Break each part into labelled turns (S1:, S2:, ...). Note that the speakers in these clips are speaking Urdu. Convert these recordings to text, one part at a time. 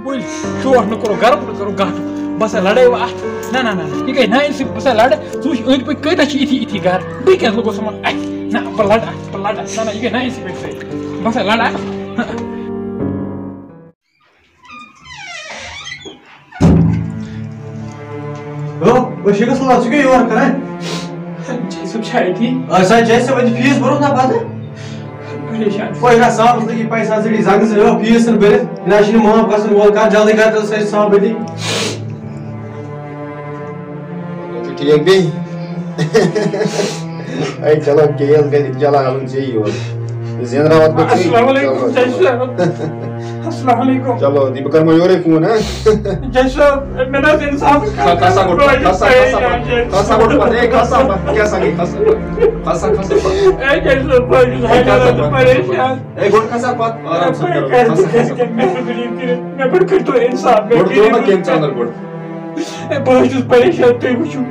S1: بول شور نہ کرو گرم نہ کرو گاٹو بس لڑائی ات نہ نہ نہ یہ گئی نا انسان بس لڑ ژٕ وٕچھ أنٛدۍ پٔکۍ کۭتیاہ چھِ یِتھی گرٕ بہٕ کیٛاہ لوٚگُس یِمن نہ بہٕ لڑٕ نہ نہ یہِ گٔے نا انسان سۭتۍ بس لڑ
S2: بشیر صاحب ژٕ کیٛاہ یور کران
S1: جی صٲب چھا أتی
S2: سا جی صاحب فیٖس بوٚرُتھ نا پتہٕ
S1: پریشان
S2: پہنا صاحب لگی پیسہ ژٔٹی زنگہٕ ژٕ فیٖس چھُنہٕ بٔرِتھ یہِ نہ چھُنہٕ معاف گژھن وول کانٛہہ جلدی کر تہٕ سٲری صاحب أتی
S3: ٹھیک بھی اے چلو کیس گژھِ چلان الگ ژےٚ یور زینراوت بہٕ
S1: السلام علیکم جج صاحب السلام علیکم
S3: چلو دی بہٕ کرٕ وۄنۍ یورے فون ہاں
S1: جج صاحب مےٚ نہ حظ انصاف
S3: کھسا گۄڈٕ پتہٕ اے کھسا پتہٕ کیٛاہ سا گٔے کھسا کھسا
S1: اے جج صاحب بہٕ چھُس حیران پریشان
S3: اے گۄڈٕ کھسا پتہٕ آرام سان کرو
S1: مہربٲنی کٔرِتھ مےٚ پٮ۪ٹھ کٔرۍتو انصاف
S3: گۄڈٕ تُل نا کیٚمۍ ژانٛدر گۄڈٕ
S1: بہٕ حظ چھُس پریشان تُہۍ وٕچھِو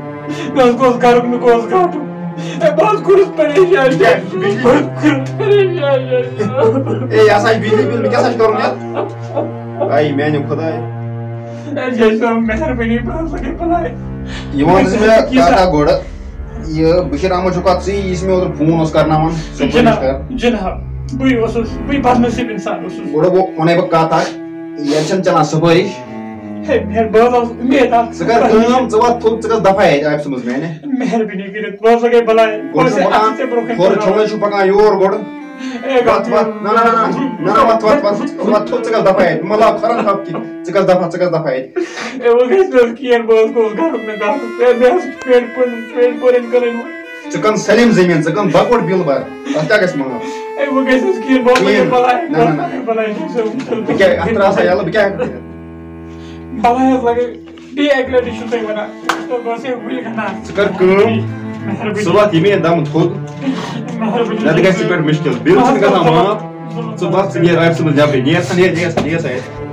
S1: مےٚ حظ گوٚژھ گرُک نہٕ گوٚژھ گاٹُن بہٕ حظ کوٚرُس پریشان
S3: اے یہِ ہسا چھِ بجلی بِل مےٚ کیٛاہ سا چھُ کرُن یتھ اے میانہِ خۄداے
S1: جج صاحب مہربٲنی بہٕ حظ لگے بلاے
S3: یہِ وَن ژٕ مےٚ کَتھا گۄڈٕ یہِ بشیر احمد چھُ کتھ ژٕے یُس مےٚ اوترٕ فون اوس کرناوان
S1: جناب بٕے اوسُس بٕے بدنصیٖب انسان اوسُس
S3: گۄڈٕ وَنے بہٕ کتھ اکھ ییٚتہِ چھنہٕ چلان سُفٲرِش
S1: بہٕ حظ اوسُس اُمید اکھ
S3: ژٕ کر کٲم ژٕ وات تھوٚد ژٕ گژھ دفعہ ییٚتہِ آفسَس منٛز میانہِ
S1: مہربٲنی کٔرِتھ بہٕ حظ لگے بلاے
S3: گۄڈٕ چھُ پکان ہورٕ چھۄلے چھُ پکان یور گۄڈٕ وَت وَت نہ نہ نہ نہ نہ وَت وَت وَت ژٕ وات تھوٚد ژٕ گژھ دفعہ ییٚتہِ مہ لاو کھۄرن تھپھ کینٛہہ ژٕ گژھ دفعہ ییٚتہِ
S1: وۄنۍ گژھِ نہٕ حظ کِہیٖنۍ بہٕ حظ گوٚژھ گرُک نہٕ گاٹُن مےٚ حظ چھِ پیٹ پورٕنۍ کٕنٕنۍ وۄنۍ
S3: ژٕ کٕن سٲلِم زٔمیٖن ژٕ کٕن بکوڑ بِل بر تتھ کیٛاہ گژھِ معاف
S1: وۄنۍ گژھِ نہٕ حظ کِہیٖنۍ بہٕ حظ لگے بلاے
S3: نہ نہ نہ
S1: بلاے
S3: بہٕ کیٛاہ اتھ ترٛاو سا یَلہٕ بہٕ کیٛاہ ہٮ۪کہٕ کٔرِتھ
S1: بلاے حظ لگے بیٚیہِ اکہِ لٹہِ چھُو تُہۍ ونان بہٕ اوسے وٕنہِ گژھان
S3: ژٕ کر کٲم ژٕ وات ییٚمے دم تھوٚد نتہٕ گژھِ ژےٚ پٮ۪ٹھ مُشکل بِل چھُنہٕ گژھان معاف ژٕ وَتھ ژٕ نیر آفسَس منٛز نٮ۪برٕے نیر سا نیر سا اَتہِ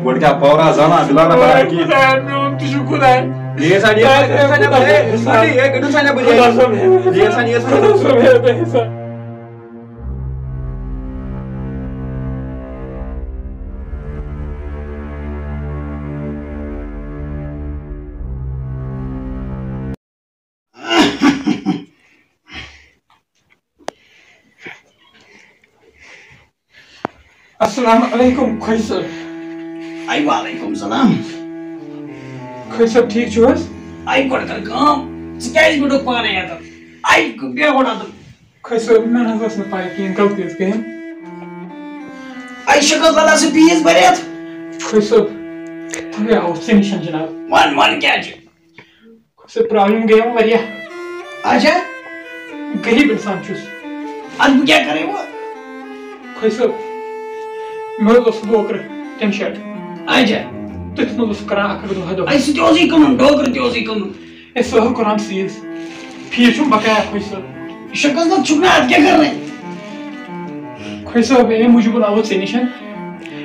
S3: گۄڈٕ کیٛاہ پاورا زانان بِلانا بَران کِہیٖنۍ
S1: میون تہِ چھُ خۄداے
S3: نیر سا نیر سا نٮ۪بر ہے کٔڑِو سا نٮ۪بر نیر سا
S1: السلام علیکم خۄش صٲب
S4: آی وعلیکم سلام
S1: خۄش صٲب ٹھیٖک چھِو حظ
S4: آی گۄڈٕ کر کٲم ژٕ کیٛازِ بِڈُکھ پانے ییٚتٮ۪ن آی بیٚہہ گۄڈٕ اَتٮ۪ن
S1: خۄش صٲب مےٚ نہ حظ ٲس نہٕ پاے کِہیٖنۍ غلطی حظ گٔیَم
S4: آی شکل بلا ژٕ فیٖس بٔرِتھ
S1: خۄش صٲب تَوے آوُس ژےٚ نِش جِناب
S4: وَن کیٛاہ چھُ
S1: خۄش صٲب پرٛابلِم گٔیَم واریاہ
S4: اچھا
S1: غریٖب اِنسان چھُس
S4: اَدٕ بہٕ کیٛاہ کَرے وۄنۍ
S1: خۄش صٲب مےٚ حظ اوس ڈوکرٕ ٹِن شیٹ
S4: اچھا
S1: تٔتھۍ منٛز اوس کران 1 دۄہ
S4: آی سُہ تہِ اوسُے کٕنُن ڈوکرٕ تہِ اوسُے کٕنُن
S1: اے سُہ حظ کوٚرہَن سیٖز فیٖس چھُم بقایا خۄش صٲب
S4: شکل نہ چھُکھ نہٕ اَدٕ کیٛاہ کَرنَے
S1: خۄش صٲب اَمے موٗجوٗب آوُس ژےٚ نِش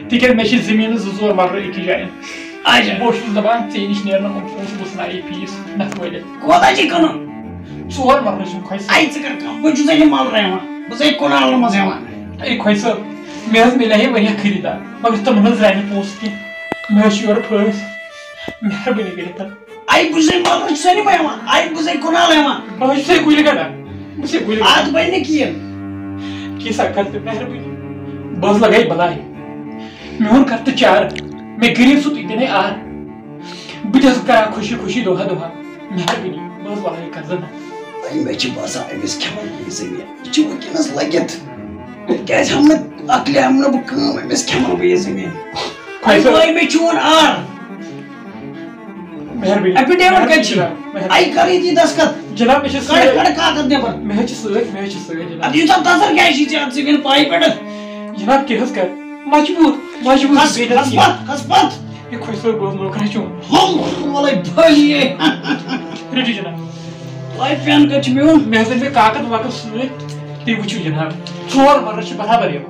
S1: تِکیٛازِ مےٚ چھِ زٔمیٖنَس 2-4 مرلہٕ أکِس جایہِ
S4: اچھا
S1: بہٕ اوسُس دَپان ژےٚ نِش نیرنہٕ یِم پونٛسہٕ بہٕ ژھٕناوٕ یہِ فیٖس نَکھٕ وٲلِتھ
S4: کوتاہ چھِ کٕنُن
S1: 4 مرلہٕ چھُم خۄش صٲب
S4: آی ژٕ کر کٲم بہٕ چھُس ژےٚ مَلرٕ یِوان بہٕ ژےٚ کُنالہٕ منٛز یِوان
S1: اے خۄش صٲب مےٚ حظ مِلیے واریاہ خٔریٖدار مگر تِمن حظ درٛاے نہٕ پونٛسہٕ کینٛہہ مےٚ حظ چھِ یورٕ پھٲسۍ مہربٲنی کٔرِتھ
S4: آی بہٕ چھُسے مَلرٕ چھُسے نہٕ بہٕ یِوان آی بہٕ چھُسے کُنالہٕ یِوان
S1: بہٕ حظ چھُسے کُلۍ کَڑان بہٕ چھُسے کُلۍ
S4: اَتھ بَنہِ نہٕ کِہیٖنۍ
S1: کینٛژھا کر تہٕ مہربٲنی بہٕ حظ لگاے بلاے میون کر تہٕ چارٕ مےٚ غریٖب سُہ تُہۍ دِنَے آر بہٕ تہِ حظ کران خوشی خوشی دۄہا مہربٲنی بہٕ حظ وَنَے کَرٕ نہٕ
S4: مےٚ چھِ باسان أمِس کھٮ۪مو یہِ زٔمیٖن یہِ چھُ وٕنکٮ۪نَس لٔگِتھ کیٛازِ ہم نہٕ عقلہِ ہم نہٕ بہٕ کٲم أمِس کھٮ۪مو بہٕ یہِ زٔمیٖن مےٚ چون آر
S1: مہربٲنی
S4: ایفِڈیوِٹ کَتہِ چھِ آی کَر ییٚتی دستخط
S1: جِناب مےٚ چھِ
S4: کَڑ کاغذ نٮ۪بر
S1: مےٚ حظ چھِ سۭتۍ جِناب
S4: اَدٕ یوٗتاہ تَزر کیٛازِ چھِ ژےٚ ژٕ وٕنہِ پاے پٮ۪ٹھ
S1: جِناب کیٛاہ حظ کَرٕ مجبوٗر
S4: کھس پَتھ
S1: یہِ خۄش صٲب بہٕ حظ نوکرا چون
S4: وَلَے بٔلۍ
S1: رٔٹِو جِناب
S4: آی پٮ۪ن کَتہِ چھُ میون
S1: مےٚ حظ أنۍ کاکد واکد سۭتۍ تُہۍ وٕچھِو جِناب 4 مرلہٕ چھِ برابر یِم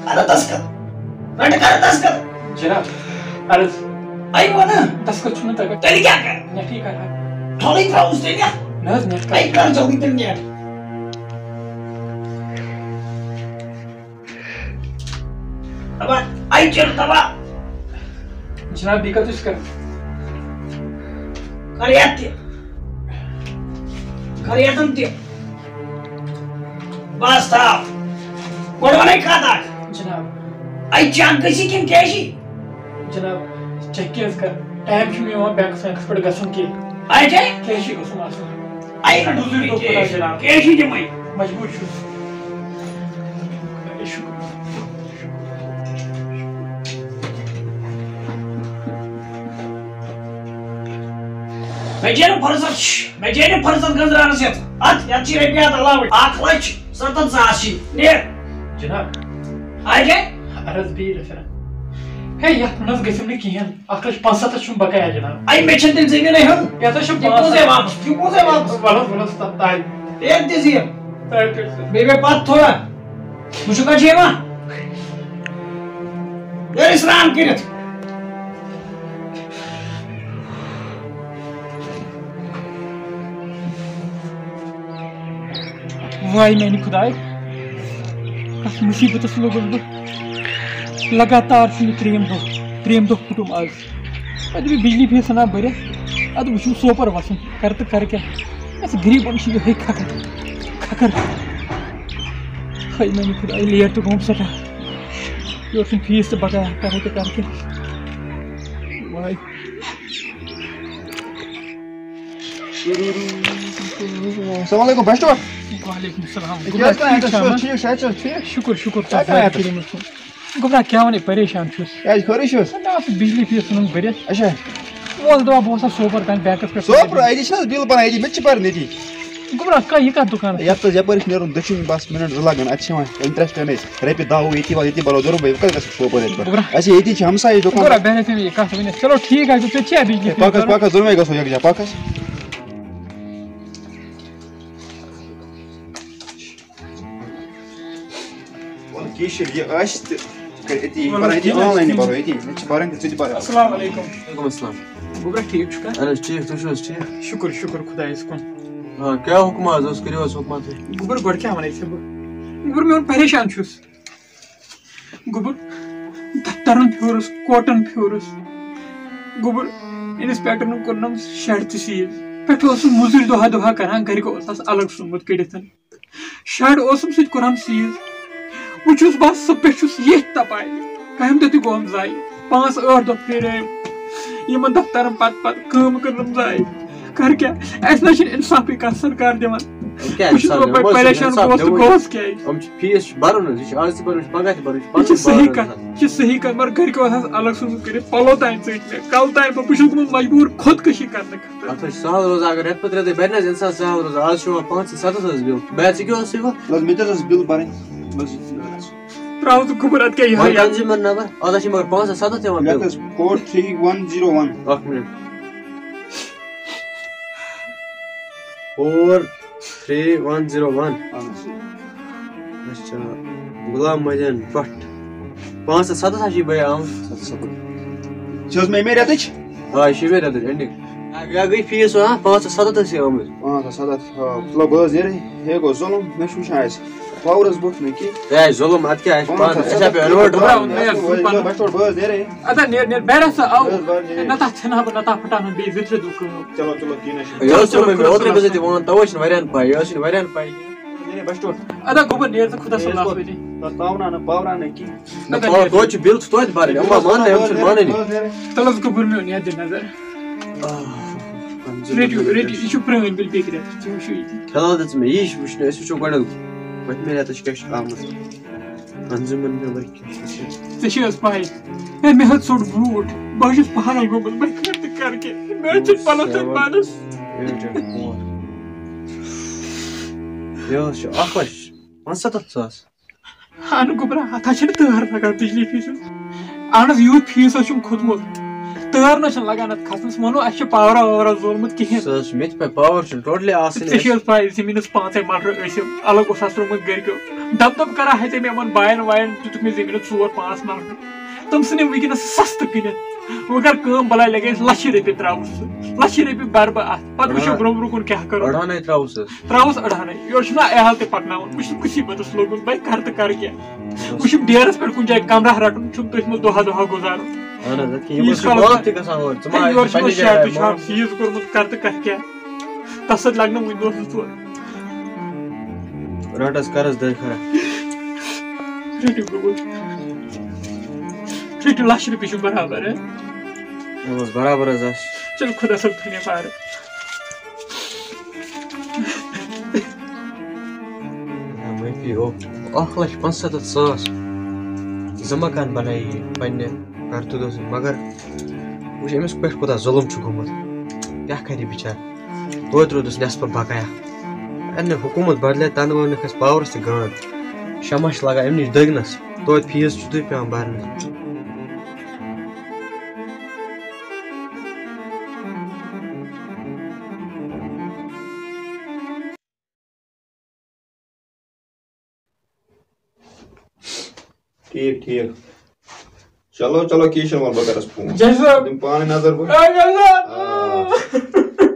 S4: اَدٕ دستخط رَٹہٕ کَر دستخط
S1: جِناب عرض
S4: آئی وانا
S1: دستخط چھُنہٕ تگان
S4: تیٚلہِ کیٛاہ کَرٕ
S1: نیٹھٕے کرٕ ہا
S4: تھوڑے ترٛاوُس تیٚلہِ یتھ
S1: نہ حظ نیٹ
S4: آئی کر جلدی تیٚلہِ نیٹ دبا آئی چل دبا
S1: جناب بیٚیہِ کَتھ چھُس کران
S4: کر یتھ تہِ کر یتھن تہِ بس تھاو گۄڈٕ وَنَے کتھ اکھ
S1: جناب
S4: آئی چیک گٔژھی کِنہٕ کیشی
S1: جناب چیک کیٛاہ حظ کرٕ ٹایم چھُنہٕ یِوان بینکس وینکس پٮ۪ٹھ گژھُن کینٛہہ
S4: آئی کیٛاہ
S1: کیشی گوٚژھُم آسُن
S4: آئی
S1: حضوٗری دوٚپ خۄدا جناب
S4: کیشی دِمَے
S1: مجبوٗر چھُس شُکر
S4: مےٚ چے نہٕ فرصت گٔنٛزراونَس یتھ یتھ چھِ رۄپیہِ ہتھ علاوٕے 1,70,000 چھِ نیر
S1: جناب
S4: آئی کیٛاہ
S1: عرض بیٚیہِ رَفیرا ہے یتھ منٛز گژھِم نہٕ کِہیٖنۍ 1,75,000 چھُم بقایا جناب
S4: آئی مےٚ چھَنہٕ تیٚلہِ زٔمیٖنٕے ہیوٚن
S1: یتھ حظ چھُ
S4: یہِ پوٚزَے واپس یہِ پوٚزَے واپس
S1: ولس تانۍ
S4: ایک تہِ زیٖر
S1: تانۍ کٔرۍ
S4: بیٚیہِ گٔے پتہٕ تھوڑا وٕچھِو کَتہِ چھِ یِوان نیرِ سرٛان کٔرِتھ
S1: واے میانہِ خۄداے کتھ مُصیٖبتس لوٚگُس بہٕ لگاتار چھُ یہِ ترٛیٚیِم دۄہ پھُٹُم آز اَدٕ بہٕ بجلی فیٖس ژھٕنان بٔرِتھ اَدٕ وٕچھِو سوپور وسُن کرٕ تہٕ کرٕ کیٛاہ اَسہِ غریٖبن چھُ یِہوٚے کھکر ہاے میانہِ خۄداے لیٹ تہِ گوٚم سٮ۪ٹھاہ یورٕ چھُنہٕ فیٖس تہِ بقایا کرٕ تہٕ کرٕ کیٛاہ واے
S3: السلام علیکم بسٹور
S1: وعلیکم السلام
S3: شکر
S1: شُکر گوٚبرا کیٛاہ وَنے پریشان چھُس
S3: خٲرٕے چھُس
S1: نہ بجلی فیٖس ژھٕنُن بٔرِتھ
S3: اچھا
S1: وۄل دپان بہٕ وسا سوپور تانۍ بینکس پٮ۪ٹھ
S3: سوپور أتی چھِ حظ بِل بَنان أتی مےٚ تہِ چھِ پَرٕنۍ ییٚتی
S1: گوٚبرا یہِ کتھ دُکانس
S3: یَتھ حظ یَپٲرۍ چھِ نیرُن دٔچھِنۍ بس مِنٹ 2 لگان اَتہِ چھِ یِوان اِنٹرسٹ نَے رۄپیہِ 10 وُہ ییٚتی بَرو 2 رۄپیہِ بہٕ کَتہِ گژھٕ سوپور ییٚتہِ پٮ۪ٹھ اَسہِ ییٚتی چھِ ہمسایہِ
S1: گوٚبرا
S3: دُکان
S1: بہٕ ہٮ۪کہٕ یہِ کتھ ؤنِتھ چلو ٹھیٖک آسہِ ژےٚ چھےٚ بجلی
S3: پَکھ حظ دۄنوَے گژھو یکجا پَکھ حظ کیشر یہِ آسہِ تہٕ کَرِ أتی آنلاینٕے بَرو ییٚتی مےٚ چھِ بَرٕنۍ تہٕ ژٕ تہِ بَر
S1: السلام علیکم
S5: وعلیکم السلام
S1: گوٚبرا ٹھیٖک چھُکھا
S5: اہن حظ ٹھیٖک تُہۍ چھِو حظ ٹھیٖک
S1: شُکر خۄدایَس کُن
S5: کیٛاہ حُکما حظ اوس کٔرِو حظ حُکما تُہۍ
S1: گوٚبُر گۄڈٕ کیٛاہ وَنے ژےٚ بہٕ گوٚبُر میون پریشان چھُس گوٚبُر دفترن پھیورُس کوٹن پھیورُس گوٚبُر اِنسپیکٹرن کوٚرنم شڈ تہِ سیٖز پٮ۪ٹھٕ اوسُس موٚزوٗرۍ دۄہا کران گرِکو اوسس الگ ژھُنمُت کٔڑِتھ شڈ اوسُم سُہ تہِ کوٚرہم سیٖز وۄنۍ چھُس بہٕ صُبح پٮ۪ٹھ چھُس ییٚتھۍ تپاے کامہِ دۄہ تہِ گوٚوم ضایہِ 5-8 دۄہ پھیرٲیِم یِمن دفترن پتہٕ کٲم کٔرنم ضایہِ کر کیٛاہ اَسہِ نہ چھُنہٕ اِنصافٕے کانٛہہ سرکار دِوان بہٕ چھُس پریشان گوٚوُس تہٕ گوٚوُس کیٛازِ
S5: فیٖس چھُ بَرُن حظ یہِ چھُ آز تہِ بَرُن پگاہ تہِ بَرُن
S1: یہِ چھِ صحیح کتھ مگر گرِکو اوس الگ ژھُنمُت کٔرِتھ پلو تانۍ ژٔٹۍ مےٚ کلہٕ تانۍ بہٕ چھُس گوٚمُت مجبوٗر خۄدکٔشی کرنہٕ خٲطرٕ
S5: اَتھ حظ چھُ سہل روزان اگر رٮ۪تہٕ پتہٕ رٮ۪تٕے بَرِ نہ حظ اِنسان سہل روزان آز چھُ یِوان 5-7 حظ بِل بیٚیہِ ژٕ کیٛاہ اوس یِوان
S3: مےٚ تہِ حظ ٲس بِل بَرٕنۍ
S1: تراو ژٕ گوٚبُر اَدٕ کیٛاہ یِہوٚے
S5: کنزیوٗمر نمبر اَتھ حظ چھِ مگر 5-7 یِوان بِل
S3: حظ کوڈ 3101
S5: اکھ مِنٹ 4101 اچھا غلام مدین بٹ 5-7 حظ چھِ بٲے آمٕژ
S3: چھِ حظ مےٚ اَمے رٮ۪تٕچ
S5: آ یہِ چھِ یِمے رٮ۪تٕچ اٮ۪نڈِنٛگ گٔے فیٖس 5-7 حظ چھِ آمٕژ
S3: 5-7 مطلب بہٕ حظ نیرٕ ہے گوٚو ظُلُم مےٚ چھُ وٕچھان اَسہِ پاورَس بوٚٹھ نہٕ کینٛہہ
S5: ہے ظُلُم اَدٕ کیٛاہ اَسہِ پیٚو اِنوٲٹر
S3: بسٹور بہٕ حظ نیرٕ
S1: ادا نیر بیرا سا آو نتا ژھنہا بہٕ نتا پھٹاوان بیٚیہِ 2-3 دۄہ کٲم
S3: چلو کینٛہہ نہ چھُنہٕ
S5: یہِ حظ چھُ مےٚ اوترَے بہٕ تہِ وَنان تَوَے چھِنہٕ واریاہَن پَے یہِ حظ چھِنہٕ واریاہَن پَے
S3: بسٹور
S1: ادا گوٚبُر نیر ژٕ خۄدا صٲب وٕنی
S3: تَتھ پاورا نہٕ کینٛہہ
S5: نہ توتہِ چھِ بِل چھِ توتہِ بَرٕنۍ یِم ما ماننٕے یِم چھِنہٕ مانٲنی
S1: تَلہٕ حظ گوٚبُر میون یتھ دِ نظر رٔٹِو یہِ چھُ پرٛٲنۍ بِل بیٚکہِ رٮ۪تٕچ ژٕ وٕچھِو ییٚتی
S5: فِلحال دِژ مےٚ یی چھِ وٕچھنہٕ أسۍ وٕچھو گۄڈٕ پٔتمہِ رٮ۪تٕچ کیٛاہ چھِ آمٕژ کنزیوٗمر نمبر کیٛاہ چھِ
S1: ژےٚ چھِ حظ پَے ہے مےٚ حظ ژوٚٹ بوٗٹھ بہٕ حظ چھُس پاگل گوٚمُت بہٕ کر تہٕ کر کیٛاہ مےٚ حظ چھِ پَلو سۭتۍ پانَس
S5: یہِ حظ چھُ 1,75,000
S1: اہن گوٚبرا اَتھ حظ چھِنہٕ تٲر لگان بجلی فیٖسَس اہن حظ یوٗت فیٖس حظ چھُم کھوٚتمُت تٲر نہ چھنہٕ لگان اَتھ کھسنَس ووٚنو اَسہِ چھُ پاورا واورا زولمُت کِہینۍ
S5: سُہ حظ چھُ مےٚ تہِ پَے پاور چھُنہٕ ٹوٹلی آسان
S1: ژےٚ چھِ حظ پَے زٔمیٖنَس 5 مَلرٕ ٲسِم الگ اوس اَسہِ ترٛوومُت گرِکیو دب کران ہے ژےٚ مےٚ یِمن باین واین دِتُکھ مےٚ زٔمیٖنَس 4-5 مَلرٕ تِم ژھٕنِم وٕنکیٚنس سَستہٕ کٕنِتھ وہ کر کٲم بلاے لگے لچھ رۄپیہِ تراوُس لچھ رۄپیہِ بر بہٕ اتھ پتہٕ وٕچھو برونٛہہ برونٛہہ کُن کیاہ کرو
S5: اڑانے تراوُس
S1: اڑانے یورٕ چھُنہ ایہل تہِ پکناوُن بہٕ چھُس مُصیبتس لوگمُت بھائی کر تہٕ کر کیاہ بہٕ چھُم ڈیرس پٮ۪ٹھ کُنہِ جایہِ کمرہ رٹُن چھُم تٔتھۍ منٛز دۄہا دۄہا گُزارُن یورٕ چھُ شرطہِ چھُ فیٖس کوٚرمُت کر تہٕ کر کیاہ تس سۭتۍ لگنہٕ وُنہِ دۄہ زٕ ژور
S5: رٹس کرس دے خرا
S1: رٔٹِو گوٚبُر رٔٹِو لچھ رۄپیہِ چھُ برابر
S5: برابر حظ آسہِ
S1: چل خدا صٲب تھٲینہِ پارٕ
S5: 1,75,000 زٕ مکان بنٲیی پننہِ کرتوٗتو سۭتۍ مگر وٕچھ أمِس پٮ۪ٹھ کوٗتاہ ظُلُم چھُ گوٚمُت کیٛاہ کرِ یہِ بِچار توتہِ روٗدُس نٮ۪صفہٕ بقایا اَنہِ حکوٗمت بدلے تنہٕ وونُکھ اَسہِ پاورس تہِ گانٛد شمع چھِ لگان اَمہِ نِش دٔگنس توتہِ فیٖس چھُ تُہۍ پٮ۪وان برنہٕ
S3: ٹھیٖک ٹھیٖک چلو چلو کینٛہہ چھُنہٕ وۄنۍ بہٕ کرس فون
S1: جی صٲب
S3: دِم پانہٕ نظر بہٕ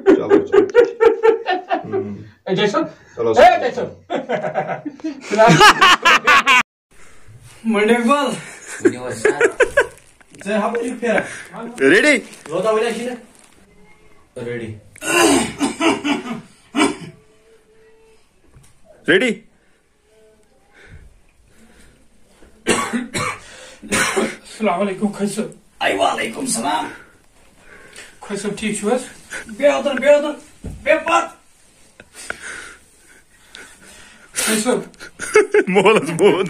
S3: چلو
S1: جی صٲب
S3: چلو
S2: منڈی اقبال ژےٚ ہپٲرۍ چھُکھ پھیران
S3: ریڈی
S2: روتا ؤنۍ چھِ ریڈی
S3: ریڈی
S1: السلام علیکم خۄش صٲب
S4: وعلیکم السلام
S1: خۄش صٲب ٹھیٖک چھِو حظ
S4: بیٚہہ پتھ
S1: خۄش صٲب
S3: مولس بود